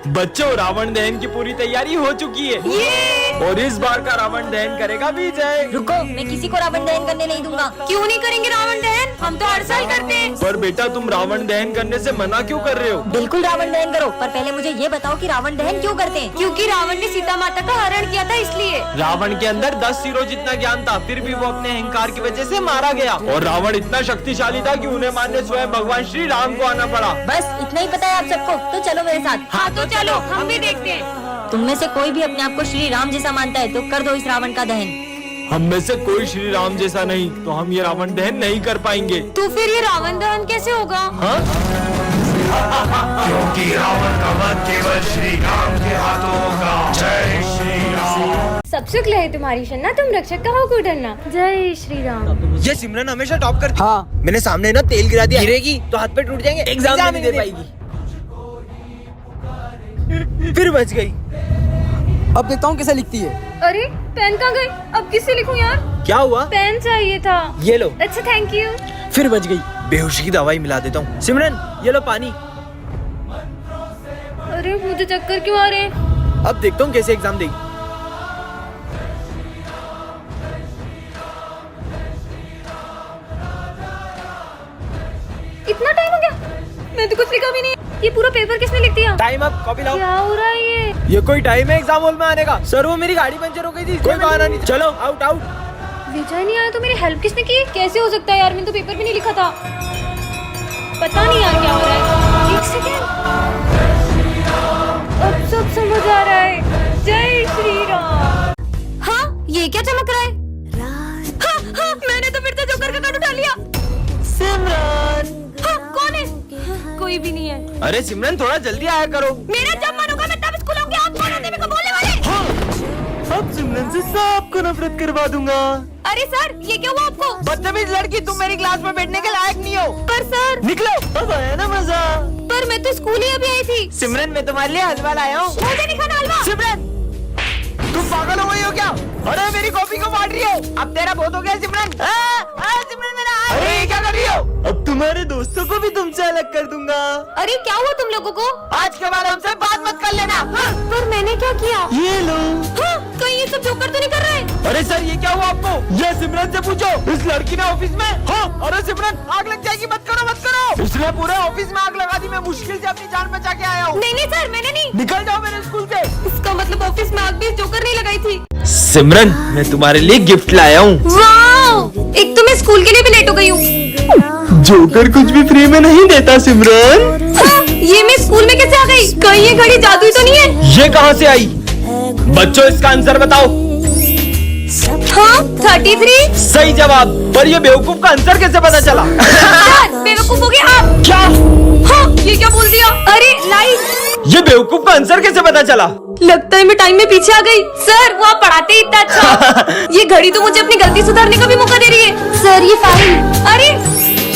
बच्चों, रावण दहन की पूरी तैयारी हो चुकी है और इस बार का रावण दहन करेगा विजय। रुको, मैं किसी को रावण दहन करने नहीं दूंगा। क्यों नहीं करेंगे रावण दहन? हम तो हर साल करते हैं। पर बेटा, तुम रावण दहन करने से मना क्यों कर रहे हो? बिल्कुल रावण दहन करो, पर पहले मुझे ये बताओ कि रावण दहन क्यों करते हैं? क्योंकि रावण ने सीता माता का हरण किया था, इसलिए। रावण के अंदर 10 सिरों जितना ज्ञान था, फिर भी वो अपने अहंकार की वजह से मारा गया। और रावण इतना शक्तिशाली था कि उन्हें मारने स्वयं भगवान श्री राम को आना पड़ा। बस इतना ही पता है आप सबको, तो चलो मेरे साथ। हाँ तो चलो, हम भी देखते हैं। तुम में से कोई भी अपने आप को श्री राम जैसा मानता है तो कर दो इस रावण का दहन। हम में से कोई श्री राम जैसा नहीं, तो हम ये रावण दहन नहीं कर पाएंगे। तो फिर ये रावण दहन कैसे होगा? हाँ? क्योंकि रावण का वध केवल श्री राम के हाथों होगा। जय श्री राम। सब सुख लहे तुम्हारी शन्ना, तुम रक्षक का हो को डरना। जय श्री राम। ये सिमरन हमेशा टॉप करती। हाँ। मैंने सामने ना तेल गिरा दिया, गिरेगी तो हाथ पे टूट जाएंगे, एग्जाम नहीं दे पाएगी। फिर बच गई। अब देखता हूँ कैसे लिखती है। अरे पेन कहाँ गई? अब किससे लिखूं यार? क्या हुआ? पेन चाहिए था। ये लो। अच्छा, थैंक यू। फिर बच गई। बेहोशी की दवाई मिला देता हूँ। सिमरन, ये लो पानी। अरे मुझे चक्कर क्यों आ रहे हैं? अब देखता हूँ कैसे एग्जाम देगी। इतना टाइम हो गया, मैं तो कुछ लिखा भी नहीं। ये पूरा पेपर किसने लिख दिया? टाइम अप, कॉपी लाओ। क्या हो रहा है ये? ये कोई टाइम है एग्जाम हॉल में आने का? सर, वो मेरी गाड़ी पंचर हो गई थी, कोई बहाना नहीं। चलो आउट आउट। विजय नहीं आया तो मेरी हेल्प किसने की? कैसे हो सकता है यार, मैंने तो पेपर भी नहीं लिखा था। पता नहीं यार क्या हो रहा है। एक सेकेंड, अब सब समझ आ रहा है। जय श्री राम। हाँ, ये क्या चमक रहा है? हाँ, हाँ, मैंने तो फिर से जोकर का कार्ड उठा लिया। सिमरन! हाँ, कौन है? कोई भी नहीं है। अरे सिमरन, थोड़ा जल्दी आया करो। मेरा जब मन होगा मैं तब स्कूल आऊंगी। आप कौन होते हैं मेरे को बोलने वाले? अब सिमरन से सबको नफरत करवा दूंगा। अरे सर, ये क्या हुआ आपको? बदतमीज लड़की, तुम मेरी क्लास में बैठने के लायक नहीं हो। पर सर। निकलो। अब आया ना मजा। पर मैं तो स्कूल ही अभी आई थी। सिमरन, मैं तुम्हारे लिए हलवा लाया हूँ। मुझे नहीं खाना हलवा। सिमरन, तुम पागल हो गई हो क्या? अरे मेरी कॉपी को बांट रही हो। अब तेरा बहुत हो गया सिमरन। सिमरन, मेरा हाथ। अरे ये क्या कर रही हो? अब तुम्हारे दोस्तों को भी तुमसे अलग कर दूंगा। अरे क्या हुआ तुम लोगों को? आज के बाद हमसे बात मत कर लेना। पर मैंने क्या किया? ये लो। हाँ, कहीं ये सब जोकर तो नहीं कर रहे? अरे सर, ये क्या हुआ आपको? ये सिमरन से पूछो। इस लड़की ने ऑफिस में। हाँ, अरे सिमरन, आग लग जाएगी, मत करो मत करो। उसने पूरे ऑफिस में आग लगा दी। मैं मुश्किल से अपनी जान बचा के आया हूँ। नहीं नहीं सर, मैंने नहीं। निकल जाओ मेरे स्कूल से। इसका मतलब ऑफिस में आग भी जोकर नहीं लगाई थी। सिमरन, मैं तुम्हारे लिए गिफ्ट लाया हूँ। वाओ! एक तो मैं स्कूल के लिए भी लेट हो गई हूँ। जोकर कुछ भी फ्री में नहीं देता सिमरन। हाँ, ये मैं स्कूल में कैसे आ गई? कहीं ये घड़ी जादुई तो नहीं है? ये कहाँ से आई? बच्चों, इसका आंसर बताओ। हाँ, 33। सही जवाब। पर ये बेवकूफ का आंसर कैसे पता चला? सर, बेवकूफ हो गए आप। क्या? हाँ, ये क्या बोल दिया? अरे लाइट। ये बेवकूफ का आंसर कैसे पता चला? लगता है मैं टाइम में पीछे आ गई। सर, वो आप पढ़ाते ही इतना अच्छा। ये घड़ी तो मुझे अपनी गलती सुधारने का भी मौका दे रही है। सर, ये फाइल। अरे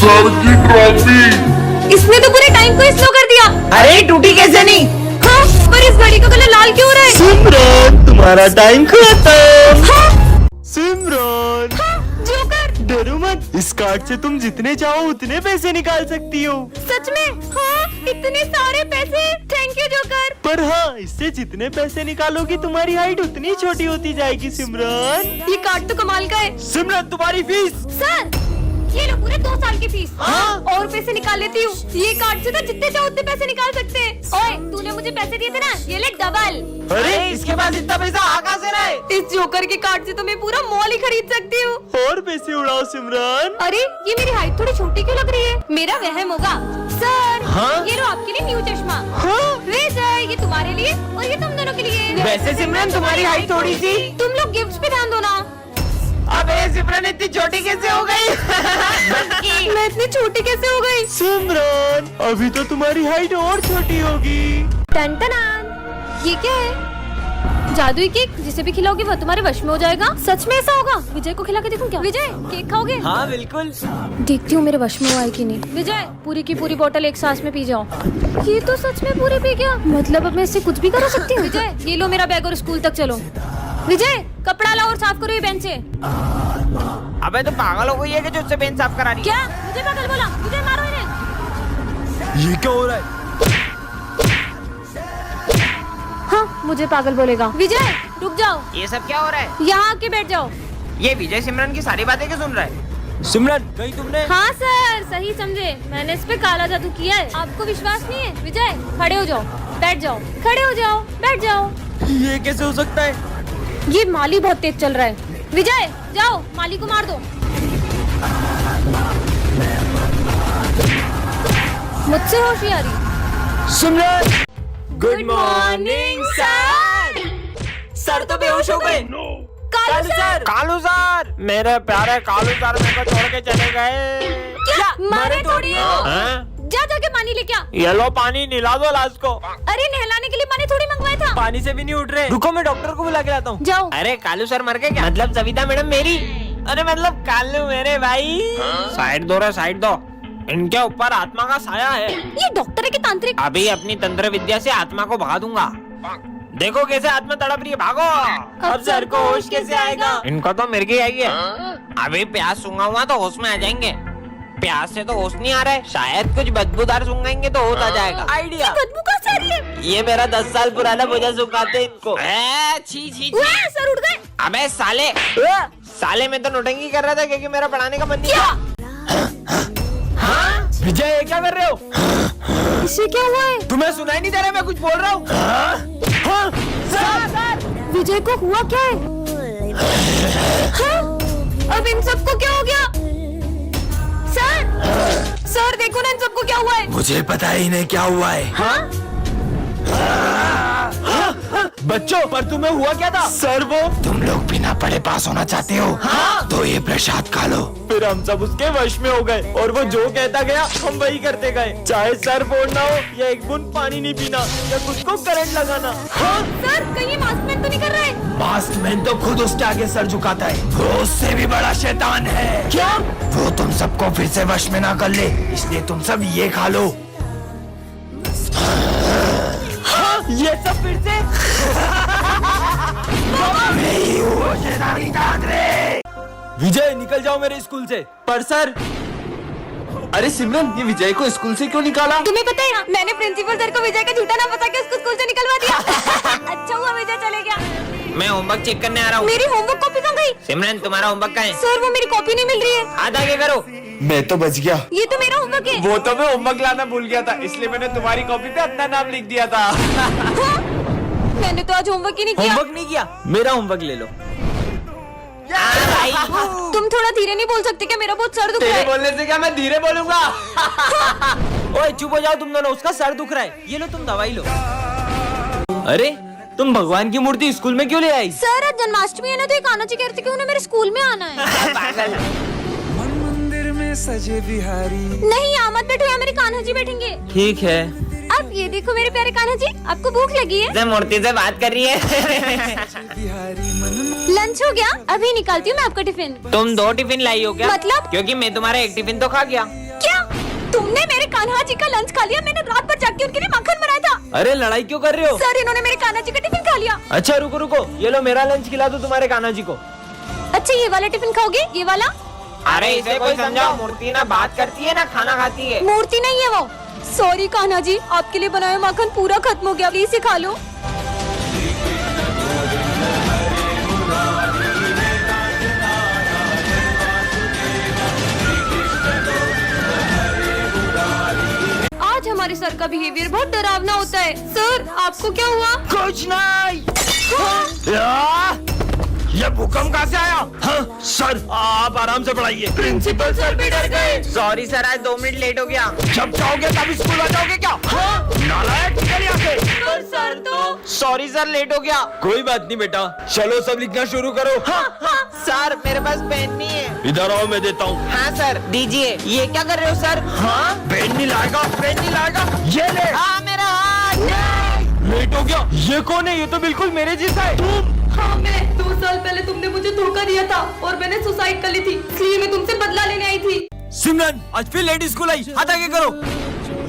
सर की ट्रॉफी। इसने तो पूरे टाइम को स्लो कर दिया। अरे टूटी कैसे नहीं? हाँ, पर इस घड़ी का कलर लाल क्यों हो रहा है? सिमरन, तुम्हारा टाइम खत्म। हाँ, सिमरन, हाँ, जोकर। डरो मत, इस कार्ड से तुम जितने चाहो उतने पैसे निकाल सकती हो। सच में? हाँ, इतने सारे पैसे। Thank you joker. पर हाँ, इससे जितने पैसे निकालोगी तुम्हारी हाइट उतनी छोटी होती जाएगी सिमरन। ये कार्ड तो कमाल का है। सिमरन, तुम्हारी फीस। सर, ये लो पूरे 2 साल की फीस। हाँ? और पैसे निकाल लेती हूँ। ये कार्ड से तो जितने चाहो उतने पैसे निकाल सकते हैं। ओए, तूने मुझे पैसे दिए थे ना, ये ले डबल। अरे इसके पास इतना पैसा आ कहाँ से रहा है? इस जोकर के कार्ड से तो मैं पूरा मॉल ही खरीद सकती हूँ। और पैसे उड़ाओ सिमरन। अरे ये मेरी हाइट थोड़ी छोटी क्यों लग रही है? मेरा वहम होगा। सर, हाँ? ये लो आपके लिए न्यू चश्मा। हाँ? विजय, ये तुम्हारे लिए और ये तुम दोनों के लिए। वैसे सिमरन, तुम्हारी हाइट थोड़ी सी। तुम लोग गिफ्ट्स पे ध्यान दो ना। अबे सिमरन, इतनी छोटी कैसे हो गई? मैं इतनी छोटी कैसे हो गई? सिमरन, अभी तो तुम्हारी हाइट और छोटी होगी। टन-टनान। ये क्या है? जादुई केक, जिसे भी खिलाओगे वो तुम्हारे वश में हो जाएगा। सच में ऐसा होगा? विजय को खिला के देखूं क्या? विजय, केक खाओगे? हाँ बिल्कुल। देखती हूँ मेरे वश में हुआ है कि नहीं। विजय, पूरी की पूरी बोतल एक सांस में पी जाओ। ये तो सच में पूरी पी गया। मतलब अब मैं इससे कुछ भी करा सकती हूँ। विजय, ये लो मेरा बैग और स्कूल तक चलो। विजय, कपड़ा लाओ और साफ करो ये बेंच से। अबे तो पागल हो गई है कि जो उससे बेंच साफ करा रही है? क्या? मुझे पागल बोला? विजय, मारो इन्हें। ये क्या हो रहा है? मुझे पागल बोलेगा। विजय रुक जाओ, ये सब क्या हो रहा है? यहाँ आके बैठ जाओ। ये विजय सिमरन की सारी बातें क्यों सुन रहा है? सिमरन कहीं तुमने हाँ सर, सही समझे, मैंने इस पे काला जादू किया है। आपको विश्वास नहीं है? विजय खड़े हो जाओ, बैठ जाओ, खड़े हो जाओ, बैठ जाओ। ये कैसे हो सकता है? ये माली बहुत तेज चल रहा है। विजय जाओ, माली को मार दो। मुझसे होशियारी। सिमरन गुड मॉर्निंग सर। सर तो बेहोश हो गए। कालू सर। कालू सर, मेरे प्यारे कालू सर मेरे को छोड़ के चले गए। क्या मारे थोड़ी है वो। हैं? जा जाके पानी लेके आ। ये लो पानी, निला दो लाश को। अरे नहलाने के लिए पानी थोड़ी मंगवाया था। पानी से भी नहीं उठ रहे। रुको मैं डॉक्टर को बुला के लाता हूँ। जाओ। अरे कालू सर मर गए क्या? मतलब सविता मैडम मेरी, अरे मतलब कालू मेरे भाई। साइड दो रे, साइड दो। इनके ऊपर आत्मा का साया है। ये डॉक्टर है कि तांत्रिक? अभी अपनी तंत्र विद्या से आत्मा को भगा दूंगा। देखो कैसे आत्मा तड़प रही है, भागो। अब सर को होश कैसे आएगा? इनको तो मिर्गी आई है। अभी प्यास सूंघा हुआ तो होश में आ जाएंगे। प्यास से तो होश नहीं आ रहा है, शायद कुछ बदबूदार सूंघेंगे तो होश आ जाएगा। आइडिया। बदबू कहाँ से आ रही है? ये मेरा 10 साल पुराना भोजा सुखाते इनको। छी छी वाह, सर उठ गए। अबे साले, साले में तो नोटंकी कर रहा था क्योंकि मेरा पढ़ाने का मन नहीं था। विजय ये क्या कर रहे हो? इसे क्या हुआ है? तुम्हें सुनाई नहीं दे रहा मैं कुछ बोल रहा हूँ? विजय को हुआ क्या है? हाँ? अब इन सबको क्या हो गया? सर देखो ना इन सबको क्या हुआ है। मुझे पता ही नहीं क्या हुआ है। हाँ? बच्चों पर तुम्हें हुआ क्या था? सर वो तुम लोग बिना पढ़े पास होना चाहते हो? हाँ। तो ये प्रसाद खा लो। फिर हम सब उसके वश में हो गए और वो जो कहता गया हम वही करते गए। चाहे सर फोड़ना हो या एक बूंद पानी नहीं पीना या खुद को करंट लगाना। हाँ? सर कहीं मास्कमैन तो नहीं कर रहा है? मास्कमैन तो खुद उसके आगे सर झुकाता है। वो उससे भी बड़ा शैतान है। क्या? वो तुम सबको फिर से वश में ना कर ले, इसलिए तुम सब ये खा लो। ये सब फिर से विजय निकल जाओ मेरे स्कूल से। पर सर, अरे सिमरन ये विजय को स्कूल से क्यों निकाला? तुम्हें पता है मैंने प्रिंसिपल सर को विजय का झूठा नाम बता के उसको स्कूल से निकलवा दिया। अच्छा हुआ विजय चले गया। मैं होमवर्क चेक करने आ रहा हूँ। मेरी होमवर्क कॉपी कहाँ गई? सिमरन तुम्हारा होमवर्क कहाँ है? सर वो मेरी कॉपी नहीं मिल रही है। हाथ आगे करो। मैं तो बच गया। ये तो मेरा होमवर्क है। वो तो मैं होमवर्क लाना भूल गया था, इसलिए मैंने तुम्हारी कॉपी पे अपना नाम लिख दिया था। हाँ? मैंने तो आज होमवर्क ही नहीं किया। होमवर्क नहीं किया? मेरा होमवर्क ले लो। भाई तुम थोड़ा धीरे नहीं बोल सकते क्या? मेरा बहुत सर दुख रहा तेरे है। बोलने से क्या मैं धीरे बोलूंगा? ओए चुप हो जाओ तुम दोनों, उसका सर दुख रहा है। ये लो तुम दवाई लो। अरे तुम भगवान की मूर्ति स्कूल में क्यों ले आई? सर आज जन्माष्टमी है ना, तो ये कान्हा जी कह रहे थे कि उन्हें मेरे स्कूल में आना है। पागल। मंदिर में सजे बिहारी। नहीं यहाँ मत बैठो, यहाँ मेरे कान्हा जी बैठेंगे। ठीक है। अब ये देखो मेरे प्यारे कान्हा जी, आपको भूख लगी है? से मूर्ति से बात कर रही है। लंच हो गया? अभी निकालती हूँ मैं आपका टिफिन। तुम 2 टिफिन लाई हो क्या? मतलब? क्योंकि मैं तुम्हारा एक टिफिन तो खा गया। क्या तुमने मेरे कान्हा जी का लंच खा लिया? मैंने रात भर जाग के उनके लिए माखन बनाया था। अरे लड़ाई क्यों कर रहे हो? सर इन्होंने मेरे कान्हा जी का टिफिन खा लिया। अच्छा रुको रुको, ये लो मेरा लंच खिला दो तुम्हारे कान्हा जी को। अच्छा ये वाला टिफिन खाओगे? ये वाला? अरे इसे कोई समझाओ, मूर्ति ना बात करती है ना खाना खाती है। मूर्ति नहीं है वो। सॉरी कान्हा जी, आपके लिए बनाया माखन पूरा खत्म हो गया, प्लीज इसे खा लो। आज हमारे सर का बिहेवियर बहुत डरावना होता है। सर आपको क्या हुआ? कुछ नहीं। ये भूकंप कहाँ से आया? हाँ, सर आप आराम से पढ़ाइए। प्रिंसिपल सर भी डर गए। सॉरी सर, आज 2 मिनट लेट हो गया। जब चाहोगे तब स्कूल आ जाओगे क्या? हाँ? नालायक निकल यहाँ से। पर सर तो। सॉरी सर, लेट हो गया। कोई बात नहीं बेटा, चलो सब लिखना शुरू करो। सर मेरे पास पेन नहीं है। इधर आओ मैं देता हूँ। हाँ सर दीजिए। ये क्या कर रहे हो सर? हाँ, पेन नहीं लाएगा, पेन नहीं लाएगा। ये ले। हाँ मेरा हाथ। लेट हो गया। ये कौन है? ये तो बिल्कुल मेरे जैसा है। हाँ मैं 2 साल पहले तुमने मुझे धोखा दिया था और मैंने सुसाइड कर ली थी, इसलिए मैं तुमसे बदला लेने आई थी। सिमरन आज फिर लेट स्कूल आई, हाथ आगे करो।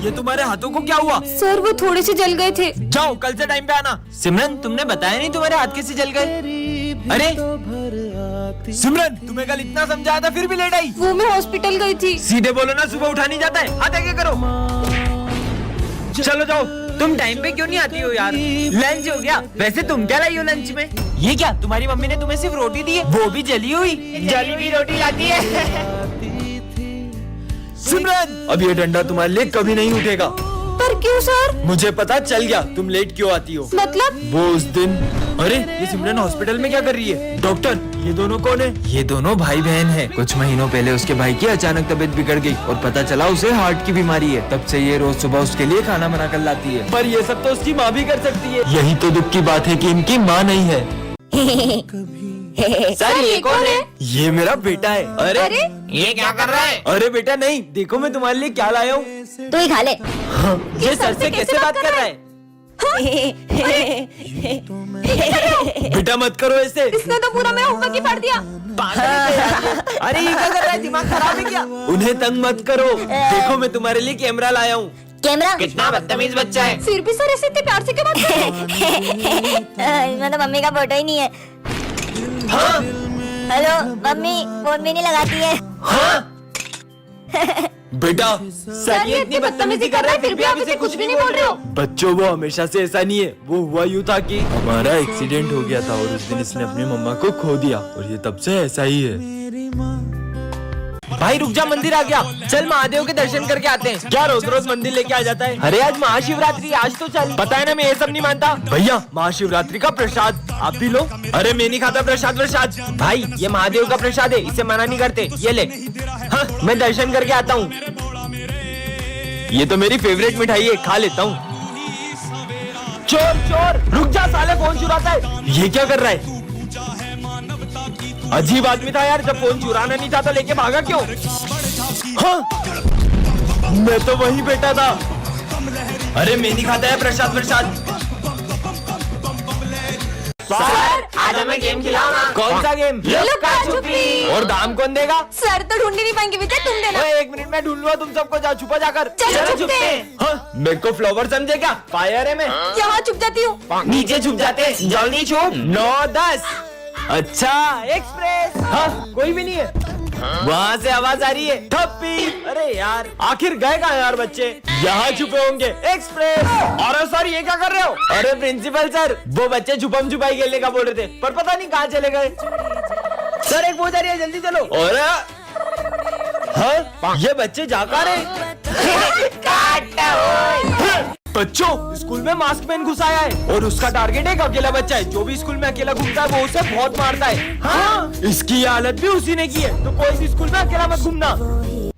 ये तुम्हारे हाथों को क्या हुआ? सर वो थोड़े से जल गए थे। जाओ कल से टाइम पे आना। सिमरन तुमने बताया नहीं तुम्हारे हाथ कैसे जल गए? अरे सिमरन तुम्हें कल इतना समझाया था फिर भी लेट आई। वो मैं हॉस्पिटल गई थी। सीधे बोलो ना, सुबह उठा नहीं जाता है। हाथ आगे करो। चलो जाओ। तुम टाइम पे क्यों नहीं आती हो यार? लंच हो गया। वैसे तुम क्या लाई हो लंच में? ये क्या, तुम्हारी मम्मी ने तुम्हें सिर्फ रोटी दी है, वो भी जली हुई? जली हुई रोटी लाती है। सिमरन, अब ये डंडा तुम्हारे लिए कभी नहीं उठेगा। पर क्यों सर? मुझे पता चल गया तुम लेट क्यों आती हो। मतलब? वो उस दिन। अरे ये सिमरन हॉस्पिटल में क्या कर रही है? डॉक्टर, ये दोनों कौन है? ये दोनों भाई बहन हैं। कुछ महीनों पहले उसके भाई की अचानक तबीयत बिगड़ गई और पता चला उसे हार्ट की बीमारी है। तब से ये रोज सुबह उसके लिए खाना बना कर लाती है। पर ये सब तो उसकी माँ भी कर सकती है। यही तो दुख की बात है कि इनकी माँ नहीं है। सर ये कौन है? ये मेरा बेटा है। अरे ये क्या कर रहा है? अरे बेटा नहीं, देखो मैं तुम्हारे लिए क्या लाया हूँ। तू ही खा ले। ये सर से कैसे बात कर रहा है? बेटा मत करो ऐसे। इसने तो पूरा मेरा होमवर्क ही पढ़ दिया। अरे ये क्या कर रहा है? दिमाग खराब है क्या? उन्हें तंग मत करो। देखो मैं तुम्हारे लिए कैमरा लाया हूँ। कैमरा? कितना बदतमीज बच्चा है। फिर भी सर ऐसे इतने प्यार से क्यों बात कर रहे हो? इसमें तो मम्मी का फोटो ही नहीं है। हाँ? हेलो मम्मी, फोन भी नहीं लगाती है। हाँ? बेटा, सर ये इतनी बदतमीजी कर रहा है फिर भी आप इसे कुछ भी नहीं बोल रहे हो। बच्चों वो हमेशा से ऐसा नहीं है। वो हुआ यूँ था कि हमारा एक्सीडेंट हो गया था और उस दिन इसने अपनी मम्मा को खो दिया और ये तब से ऐसा ही है। भाई रुक जा, मंदिर आ गया। चल महादेव के दर्शन करके आते हैं। क्या रोज रोज मंदिर लेके आ जाता है? अरे आज महाशिवरात्रि, आज तो चल। पता है ना मैं ये सब नहीं मानता। भैया महाशिवरात्रि का प्रसाद आप भी लो। अरे मैं नहीं खाता प्रसाद। भाई ये महादेव का प्रसाद है, इसे मना नहीं करते। ये ले। हाँ, मैं दर्शन करके आता हूँ। ये तो मेरी फेवरेट मिठाई है, खा लेता हूँ। चोर, रुक जा साले, फोन चुराता है। ये क्या कर रहा है? अजीब आदमी था यार, जब फोन चुराना नहीं था तो लेके भागा क्यों? हाँ? मैं तो वही बेटा था। अरे मैं नहीं खाता है प्रसाद। सर आज हमें गेम खिलाओ ना। कौन सा गेम? लुका छुपी। और दाम कौन देगा? सर तो ढूंढ नहीं पाएंगे विजय, तुम देना। ओए, 1 मिनट में ढूंढ लूंगा तुम सबको। जाओ छुपा जाकर। चलो छुपते हैं। हाँ? मेरे को फ्लावर समझे क्या? फायर है मैं। यहाँ छुप जाती हूँ। नीचे छुप जाते, जल्दी छुप। 9-10। अच्छा एक्सप्रेस। हाँ, कोई भी नहीं है। वहाँ से आवाज आ रही है, ठप्पी। अरे यार आखिर गए कहाँ यार बच्चे? यहाँ छुपे होंगे। एक्सप्रेस। अरे सर ये क्या कर रहे हो? अरे प्रिंसिपल सर, वो बच्चे छुपम छुपाई खेलने का बोल रहे थे, पर पता नहीं कहाँ चले गए। सर एक वो जा रही है, जल्दी चलो। और हाँ? ये बच्चे जा कहाँ रहे? बच्चों, स्कूल में मास्क मैन घुस आया है और उसका टारगेट एक अकेला बच्चा है। जो भी स्कूल में अकेला घूमता है वो उसे बहुत मारता है। हाँ? इसकी ये हालत भी उसी ने की है, तो कोई भी स्कूल में अकेला मत घूमना।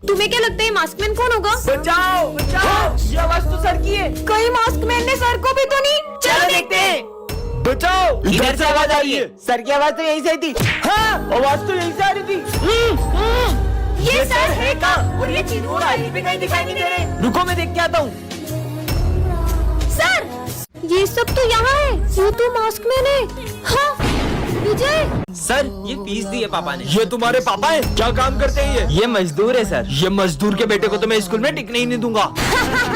तुम्हें क्या लगता है मास्कमैन कौन होगा? बचाओ, ये आवाज तो सर की है। कहीं मास्कमैन ने सर को भी तो नहीं? चलो देखते हैं। बचाओ, इधर से आवाज आ रही है। सर की आवाज तो यहीं से थी। हाँ, आवाज तो यहीं से आ रही थी। ये सर है कहाँ? और ये चीनू और आली भी कहीं दिखाई नहीं दे रहे। रुको मैं देख के आता हूँ। सर ये सब तो यहाँ है। वो तो मास्कमैन है। हाँ विजय। सर ये फीस दी है पापा ने। ये तुम्हारे पापा हैं? क्या काम करते हैं ये? ये मजदूर है सर। ये मजदूर के बेटे को तो मैं स्कूल में टिकने ही नहीं दूंगा।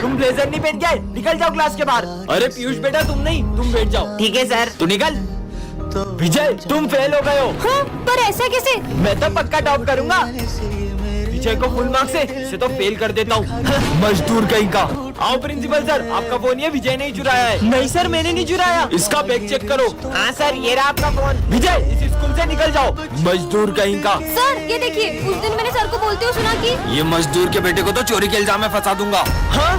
तुम ब्लेजर नहीं पहन के आए, निकल जाओ क्लास के बाहर। अरे पीयूष बेटा तुम नहीं, तुम बैठ जाओ। ठीक है सर। तू निकल। विजय तुम फेल हो गए हो। हाँ पर ऐसा कैसे? मैं तो पक्का टॉप करूंगा। विजय को फुल मार्क्स से इसे तो फेल कर देता हूँ। मजदूर कहीं का। आओ प्रिंसिपल सर, आपका फोन ये विजय ने ही चुराया है। नहीं सर, मैंने नहीं चुराया। इसका बैग चेक करो। हाँ सर, ये रहा आपका फोन। विजय इस स्कूल से निकल जाओ। मजदूर कहीं का। सर ये देखिए, उस दिन मैंने सर को बोलते हुए सुना कि ये मजदूर के बेटे को तो चोरी के इल्जाम में फंसा दूंगा। हाँ?